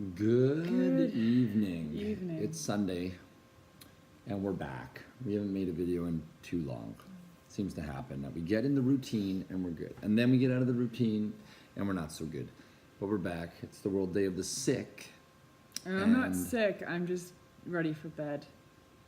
Good evening. evening. It's Sunday, and we're back. We haven't made a video in too long. Seems to happen that we get in the routine and we're good, and then we get out of the routine and we're not so good. But we're back. It's the World Day of the Sick. And I'm not And- sick. I'm just ready for bed.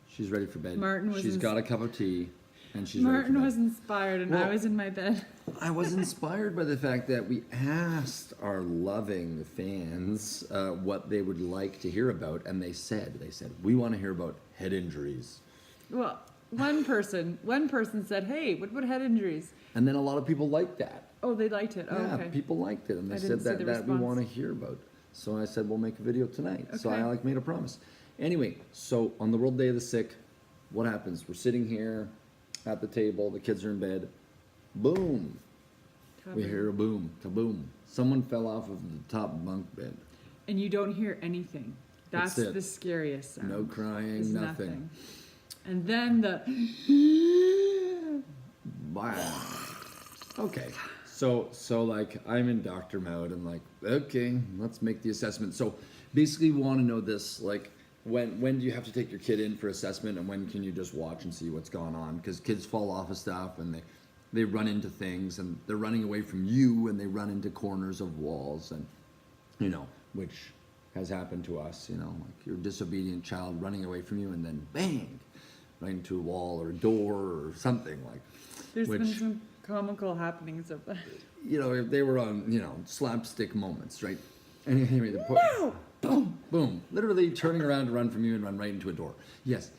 She's ready for bed. Martin was She's ins- got a cup of tea, and she's Martin ready was for bed. inspired, and Well- I was in my bed. I was inspired by the fact that we asked our loving fans what they would like to hear about, and they said, we want to hear about head injuries. Well, one person said, "Hey, what about head injuries?" And then a lot of people liked that. Oh, they liked it. Oh, Yeah, okay. people liked it, and they I said didn't see that the we response. want to hear about. So I said we'll make a video tonight. So Okay. I made a promise. Anyway, so on the World Day of the Sick, what happens? We're sitting here at the table. The kids are in bed. Boom! We hear a boom, kaboom. Someone fell off of the top bunk bed. And you don't hear anything. That's That's it. the scariest sound. No crying, Is nothing. And then the Wow. Okay. So like I'm in doctor mode and like, okay, let's make the assessment. So basically we want to know this, like when do you have to take your kid in for assessment and when can you just watch and see what's going on? Because kids fall off of stuff and they run into things and they're running away from you and they run into corners of walls and which has happened to us, like your disobedient child running away from you and then bang, right into a wall or a door or something like. there's been Which- some comical happenings of that. If they were on, slapstick moments, right? Anyway, the point, boom, boom, literally turning around to run from you and run right into a door. Yes,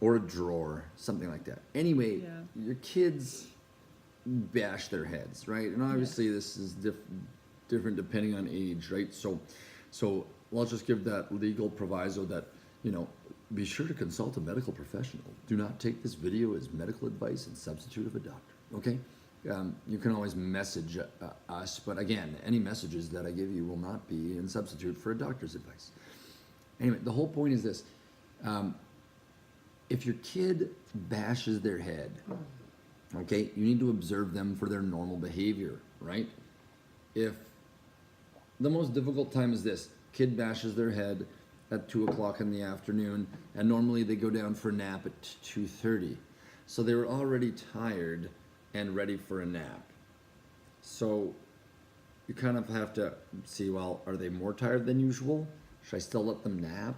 or a drawer, something like that. Anyway, Yeah. your kids bash their heads, right? And obviously, this is different depending on age, right? So let's just give that legal proviso that be sure to consult a medical professional. Do not take this video as medical advice and substitute of a doctor. Okay? You can always message us, but again, any messages that I give you will not be in substitute for a doctor's advice. Anyway, the whole point is this. If your kid bashes their head, okay, you need to observe them for their normal behavior, right? If the most difficult time is this, kid bashes their head at 2 o'clock in the afternoon, and normally they go down for a nap at 2:30. So they were already tired and ready for a nap. So you kind of have to see, well, are they more tired than usual? Should I still let them nap?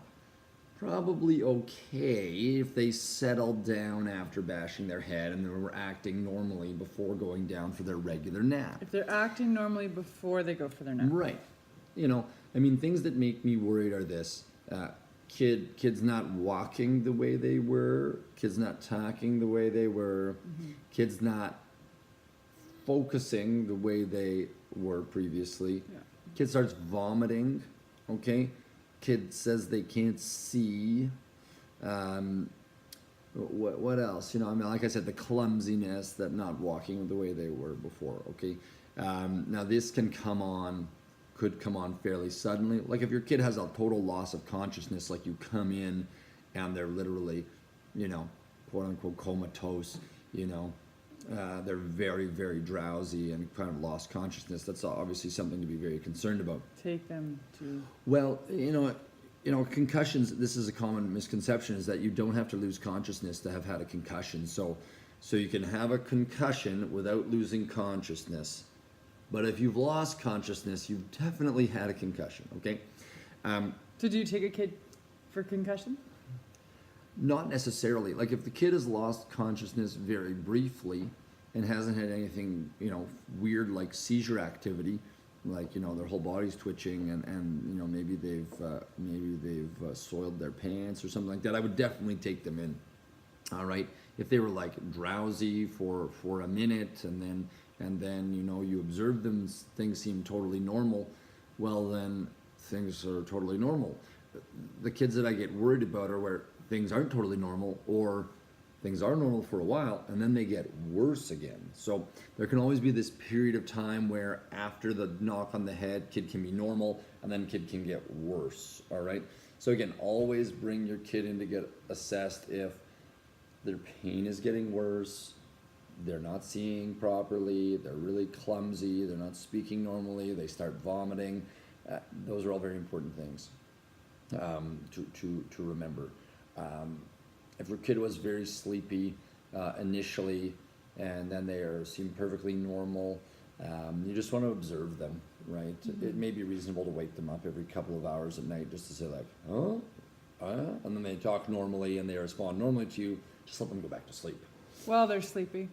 Probably okay if they settled down after bashing their head and they were acting normally before going down for their regular nap. If they're acting normally before they go for their nap. Right. Things that make me worried are this. Kids not walking the way they were, kids not talking the way they were, kids not focusing the way they were previously. Yeah. Kid starts vomiting, okay? Kid says they can't see. What else? Like I said, the clumsiness, that not walking the way they were before, okay? Now this could come on fairly suddenly. Like if your kid has a total loss of consciousness, like you come in and they're literally, quote unquote comatose, they're very, very drowsy and kind of lost consciousness. That's obviously something to be very concerned about. Take them to. Well, concussions, this is a common misconception, is that you don't have to lose consciousness to have had a concussion. So you can have a concussion without losing consciousness. But if you've lost consciousness, you've definitely had a concussion, okay? Did you take a kid for concussion? Not necessarily. Like if the kid has lost consciousness very briefly and hasn't had anything, weird like seizure activity, like, their whole body's twitching and maybe they've soiled their pants or something like that, I would definitely take them in. All right. If they were like drowsy for a minute and then you observe them, things seem totally normal, well then things are totally normal. The kids that I get worried about are where things aren't totally normal, or things are normal for a while and then they get worse again. So there can always be this period of time where after the knock on the head, kid can be normal and then kid can get worse. All right. So again, always bring your kid in to get assessed if their pain is getting worse, they're not seeing properly, they're really clumsy, they're not speaking normally, they start vomiting. Those are all very important things to remember. If your kid was very sleepy initially, and then seem perfectly normal, you just want to observe them, right? It may be reasonable to wake them up every couple of hours at night just to say like, oh, and then they talk normally and they respond normally to you. Just let them go back to sleep. Well, they're sleepy.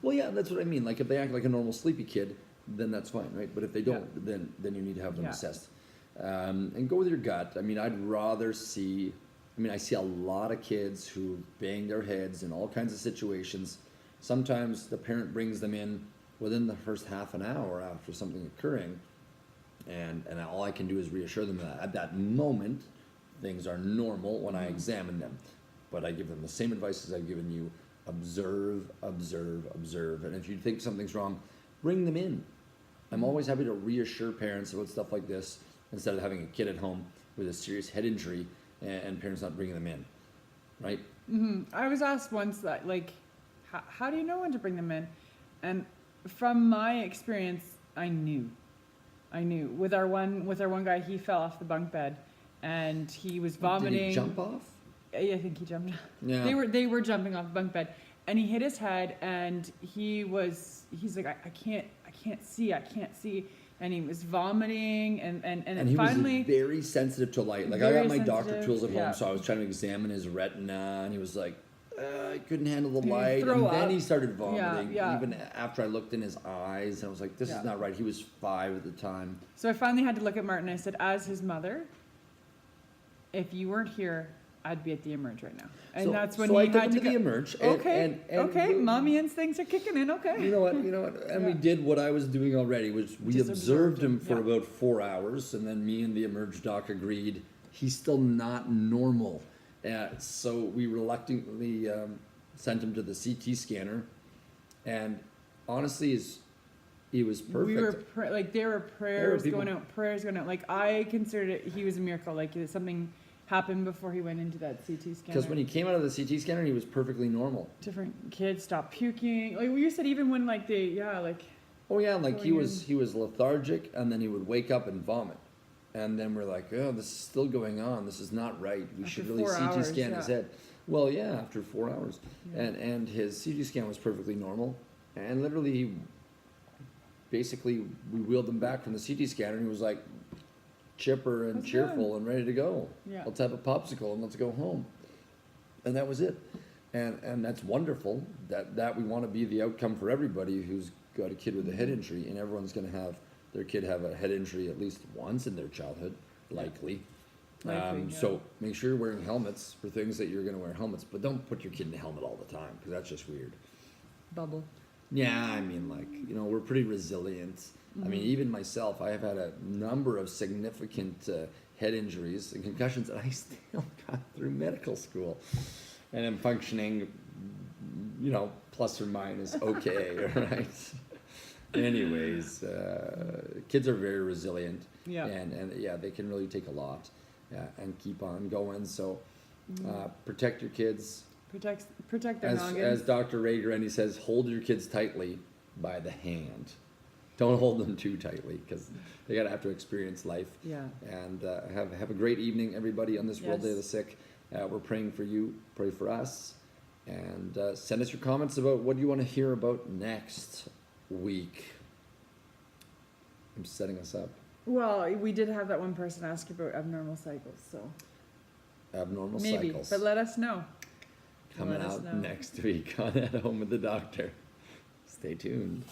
Well, yeah, that's what I mean. Like if they act like a normal sleepy kid, then that's fine, right? But if they don't, then you need to have them assessed. And go with your gut. I mean, I see a lot of kids who bang their heads in all kinds of situations. Sometimes the parent brings them in within the first half an hour after something occurring, and all I can do is reassure them that at that moment things are normal when I examine them. But I give them the same advice as I've given you. Observe, observe, observe. And if you think something's wrong, bring them in. I'm always happy to reassure parents about stuff like this instead of having a kid at home with a serious head injury and parents not bringing them in, right? I was asked once that, like, how do you know when to bring them in? And from my experience, I knew. With our one guy, he fell off the bunk bed, and he was vomiting. Did he jump off? Yeah, I think he jumped. Yeah. They were jumping off the bunk bed, and he hit his head, and he's like, I can't see, and he was vomiting, and he finally was very sensitive to light. Like I very got my doctor sensitive, tools at home, yeah. so I was trying to examine his retina, and he was like, I couldn't handle the He would light, throw and then up. he started vomiting. Yeah. Even after I looked in his eyes, and I was like, this is not right. He was 5 at the time. So I finally had to look at Martin. I said, as his mother, if you weren't here, I'd be at the Emerge right now. And that's when I he took had him to to go. the Emerge. Okay, mommy instincts are kicking in. Okay. You know what? And we did what I was doing already, which we Just observed him for yeah. about 4 hours, and then me and the Emerge doc agreed he's still not normal. So we reluctantly sent him to the CT scanner, and honestly, he was perfect. We were there were prayers going out. Like I considered it. He was a miracle. Like something happened before he went into that CT scanner. Because when he came out of the CT scanner, he was perfectly normal. Different kids stopped puking. Like you said, even when Oh yeah, like he was lethargic, and then he would wake up and vomit, and then we're like, oh, this is still going on. This is not right. We should really CT scan his head. Well, yeah, after 4 hours, and his CT scan was perfectly normal, and literally, basically, we wheeled him back from the CT scanner, and he was like chipper and cheerful and ready to go. Yeah. Let's have a popsicle and let's go home. And that was it. And that's wonderful that we want to be the outcome for everybody who's got a kid with a head injury, and everyone's going to have their kid have a head injury at least once in their childhood, likely. So make sure you're wearing helmets for things that you're going to wear helmets, but don't put your kid in a helmet all the time because that's just weird. Bubble. Yeah, I mean, we're pretty resilient. I mean, even myself, I have had a number of significant head injuries and concussions, and I still got through medical school. And I'm functioning, plus or minus okay, right? Anyways, kids are very resilient. Yeah. And they can really take a lot and keep on going. So protect your kids. Protect their noggins. As Dr. Ray Grundy says, hold your kids tightly by the hand. Don't hold them too tightly because they gotta have to experience life. Yeah. And have a great evening, everybody, on this World Day of the Sick. We're praying for you. Pray for us, and send us your comments about what you want to hear about next week. I'm setting us up. Well, we did have that one person ask about abnormal cycles, so Abnormal maybe. cycles. But let us know. Coming out next week on At Home with the Doctor. Stay tuned.